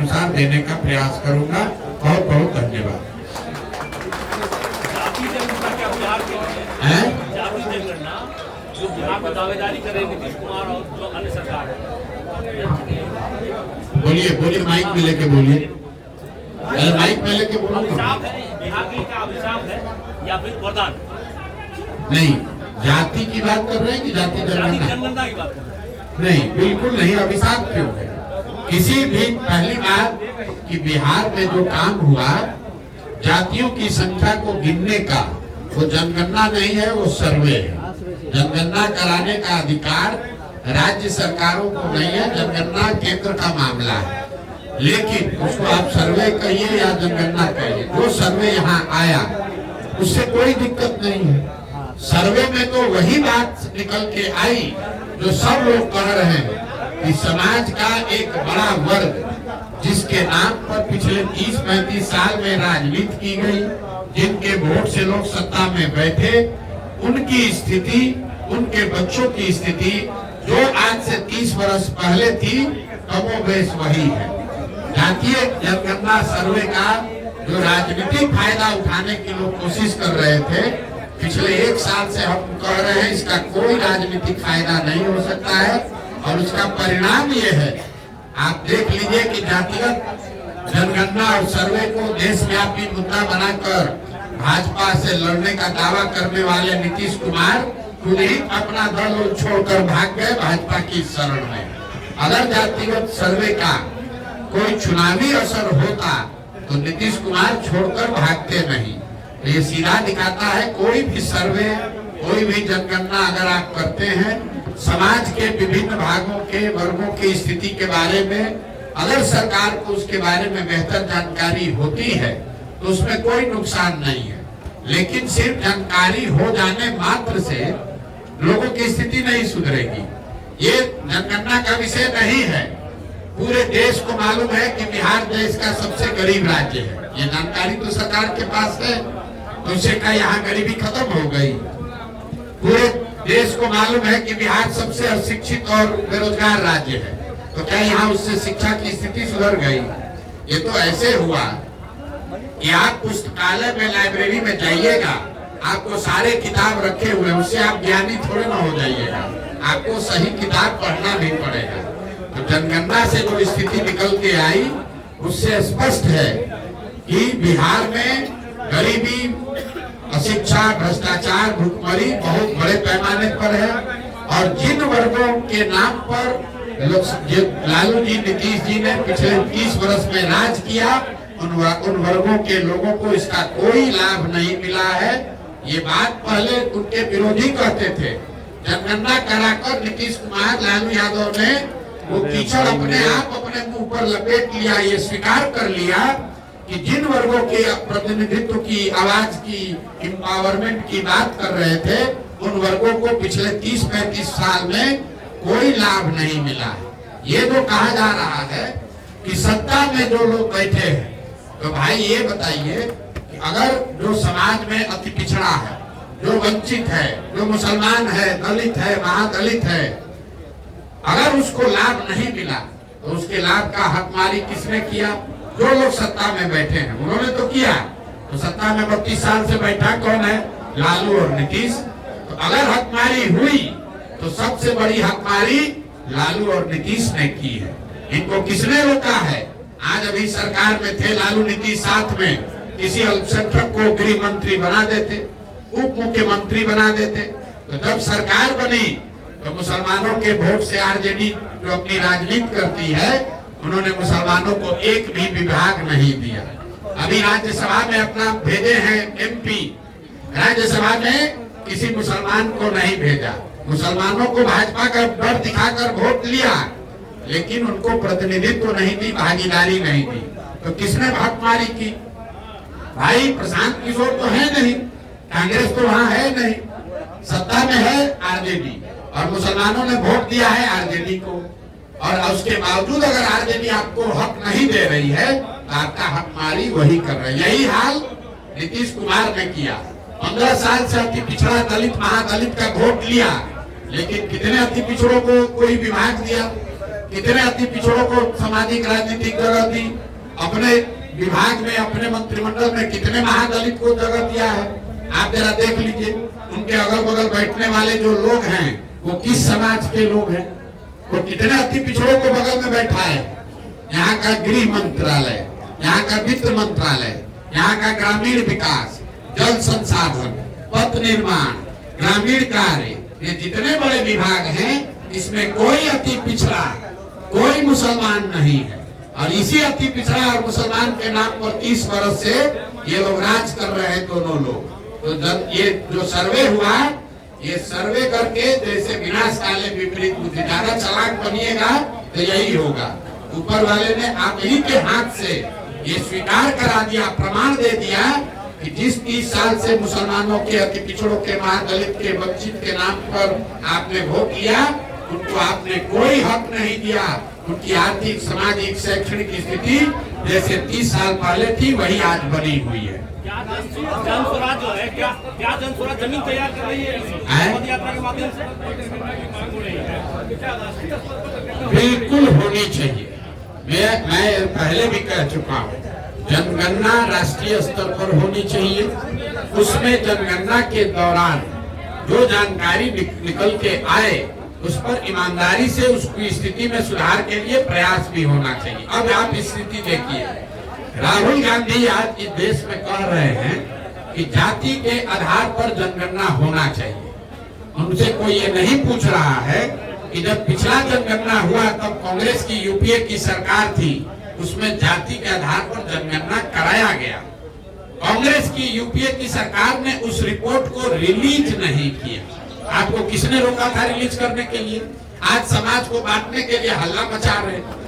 अनुसार देने का प्रयास करूंगा। बहुत बहुत धन्यवाद। जो बिहार में दावेदारी कर रहे नीतीश कुमार और जो अन्य सरकार है, बोलिए बोलिए, माइक में लेके बोलिए, माइक में लेके बोलो। अभिशाप है बिहार के लिए, क्या अभिशाप है या फिर वरदान? नहीं, जाति की बात कर रहे हैं कि जाति जनगणना की बात कर रहे हैं? नहीं, बिल्कुल नहीं। अभिशाप क्यों है? किसी भी, पहली बात कि बिहार में जो काम हुआ जातियों की संख्या को गिनने का, वो जनगणना नहीं है, वो सर्वे है। जनगणना कराने का अधिकार राज्य सरकारों को नहीं है, जनगणना केंद्र का मामला है। लेकिन उसको आप सर्वे कहिए या जनगणना कहिए, जो सर्वे यहाँ आया उससे कोई दिक्कत नहीं है। सर्वे में तो वही बात निकल के आई जो सब लोग कह रहे हैं कि समाज का एक बड़ा वर्ग जिसके नाम पर पिछले 30-35 साल में राजनीति की गई, जिनके वोट से लोग सत्ता में बैठे, उनकी स्थिति, उनके बच्चों की स्थिति जो आज से 30 वर्ष पहले थी, कमोबेश वही है। जातीय जनगणना सर्वे का जो राजनीतिक फायदा उठाने की लोग कोशिश कर रहे थे, पिछले 1 साल से हम कह रहे हैं इसका कोई राजनीतिक फायदा नहीं हो सकता है। और उसका परिणाम ये है, आप देख लीजिए कि जातिगत जनगणना और सर्वे को देशव्यापी मुद्दा बनाकर भाजपा से लड़ने का दावा करने वाले नीतीश कुमार खुद ही अपना दल छोड़कर भाग गए भाजपा की शरण में। अगर जातिगत सर्वे का कोई चुनावी असर होता तो नीतीश कुमार छोड़कर भागते नहीं। ये सीधा दिखाता है, कोई भी सर्वे, कोई भी जनगणना अगर आप करते हैं, समाज के विभिन्न भागों के वर्गों की स्थिति के बारे में अगर सरकार को उसके बारे में बेहतर जानकारी होती है तो उसमें कोई नुकसान नहीं है। लेकिन सिर्फ जानकारी हो जाने मात्र से लोगों की स्थिति नहीं सुधरेगी। ये जनगणना का विषय नहीं है। पूरे देश को मालूम है कि बिहार देश का सबसे गरीब राज्य है। ये जानकारी तो सरकार के पास है, तो उससे क्या यहाँ गरीबी खत्म हो गई? पूरे देश को मालूम है कि बिहार सबसे अशिक्षित और बेरोजगार राज्य है, तो क्या यहाँ उससे शिक्षा की स्थिति सुधर गई? ये तो ऐसे हुआ कि आप पुस्तकालय में, लाइब्रेरी में जाइएगा, आपको सारे किताब रखे हुए, उससे आप ज्ञानी थोड़े ना हो जाइएगा, आपको सही किताब पढ़ना भी पड़ेगा। तो जनगणना से जो स्थिति निकल के आई उससे स्पष्ट है कि बिहार में गरीबी, अशिक्षा, भ्रष्टाचार, भुखमरी बहुत बड़े पैमाने पर है। और जिन वर्गों के नाम पर लालू जी, नीतीश जी ने पिछले 30 वर्ष में राज किया, उन वर्गों के लोगों को इसका कोई लाभ नहीं मिला है। ये बात पहले उनके विरोधी कहते थे। जनगणना कराकर नीतीश कुमार, लालू यादव ने वो कीचड़ अपने आप अपने मुंह पर लपेट लिया। ये स्वीकार कर लिया कि जिन वर्गों के प्रतिनिधित्व की, आवाज की, एम्पावरमेंट की बात कर रहे थे, उन वर्गों को पिछले 30-35 साल में कोई लाभ नहीं मिला है। ये जो कहा जा रहा है कि सत्ता में जो लोग बैठे हैं, तो भाई ये बताइए कि अगर जो समाज में अति पिछड़ा है, जो वंचित है, जो मुसलमान है, दलित है, महादलित है, अगर उसको लाभ नहीं मिला तो उसके लाभ का हकमारी किसने किया? जो लोग सत्ता में बैठे हैं उन्होंने तो किया। तो सत्ता में 32 साल से बैठा कौन है? लालू और नीतीश। तो अगर हकमारी हुई तो सबसे बड़ी हकमारी लालू और नीतीश ने की है। इनको किसने रोका है? आज अभी सरकार में थे लालू नीतीश, साथ में किसी अल्पसंख्यक को गृह मंत्री बना देते, उप मुख्यमंत्री बना देते। तो जब सरकार बनी तो मुसलमानों के वोट से आरजेडी जो अपनी राजनीति करती है, उन्होंने मुसलमानों को एक भी विभाग नहीं दिया। अभी राज्यसभा में अपना भेजे हैं एमपी, राज्यसभा में किसी मुसलमान को नहीं भेजा। मुसलमानों को भाजपा का डर दिखाकर वोट लिया, लेकिन उनको प्रतिनिधित्व नहीं दी, भागीदारी नहीं दी। तो किसने हकमारी की? भाई प्रशांत किशोर तो है नहीं, कांग्रेस तो वहाँ है नहीं, सत्ता में है आरजेडी, और मुसलमानों ने वोट दिया है आरजेडी को। और उसके बावजूद अगर आरजेडी आपको हक नहीं दे रही है तो आपका हकमारी वही कर रहे हैं। यही हाल नीतीश कुमार ने किया। 15 साल से अति पिछड़ा दलित, महादलित का वोट लिया, लेकिन कितने अति पिछड़ों को कोई विभाग दिया? कितने अति पिछड़ों को सामाजिक राजनीतिक जगह दी, अपने विभाग में अपने मंत्रिमंडल में कितने महादलित को जगह दिया है। आप जरा देख लीजिए, उनके अगल बगल बैठने वाले जो लोग हैं वो किस समाज के लोग हैं, वो कितने अति पिछड़ों को बगल में बैठा है। यहाँ का गृह मंत्रालय, यहाँ का वित्त मंत्रालय, यहाँ का ग्रामीण विकास, जल संसाधन, पथ निर्माण, ग्रामीण कार्य, ये जितने बड़े विभाग हैं इसमें कोई अति पिछड़ा, कोई मुसलमान नहीं है। और इसी अति पिछड़ा और मुसलमान के नाम पर 30 वर्ष से ये लोग राज कर रहे हैं दोनों लोग। तो जब ये जो सर्वे हुआ, ये सर्वे करके जैसे विनाश काले विपरीत बुद्धि, ज्यादा चालाक बनिएगा तो यही होगा। ऊपर वाले ने आप ही के हाथ से ये स्वीकार करा दिया, प्रमाण दे दिया कि जिस 30 साल से मुसलमानों के अति पिछड़ों के, महादलित के, वंचित के नाम पर आपने वोट किया, उनको आपने कोई हक नहीं दिया। उनकी आर्थिक, सामाजिक, शैक्षणिक स्थिति जैसे 30 साल पहले थी वही आज बनी हुई है। जन स्वराज जो है, क्या जन स्वराज जमीन तैयार कर रही है पद यात्रा के माध्यम से? बिल्कुल होनी चाहिए। मैं पहले भी कह चुका हूँ, जनगणना राष्ट्रीय स्तर पर होनी चाहिए। उसमें जनगणना के दौरान जो जानकारी निकल के आए उस पर ईमानदारी से उसकी स्थिति में सुधार के लिए प्रयास भी होना चाहिए। अब आप स्थिति देखिए, राहुल गांधी आज इस देश में कह रहे हैं कि जाति के आधार पर जनगणना होना चाहिए। उनसे कोई ये नहीं पूछ रहा है कि जब पिछला जनगणना हुआ तब कांग्रेस की यूपीए की सरकार थी, उसमें जाति के आधार पर जनगणना कराया गया। कांग्रेस की यूपीए की सरकार ने उस रिपोर्ट को रिलीज नहीं किया। आपको किसने रोका था रिलीज करने के लिए? आज समाज को बांटने के लिए हल्ला मचा रहे हैं।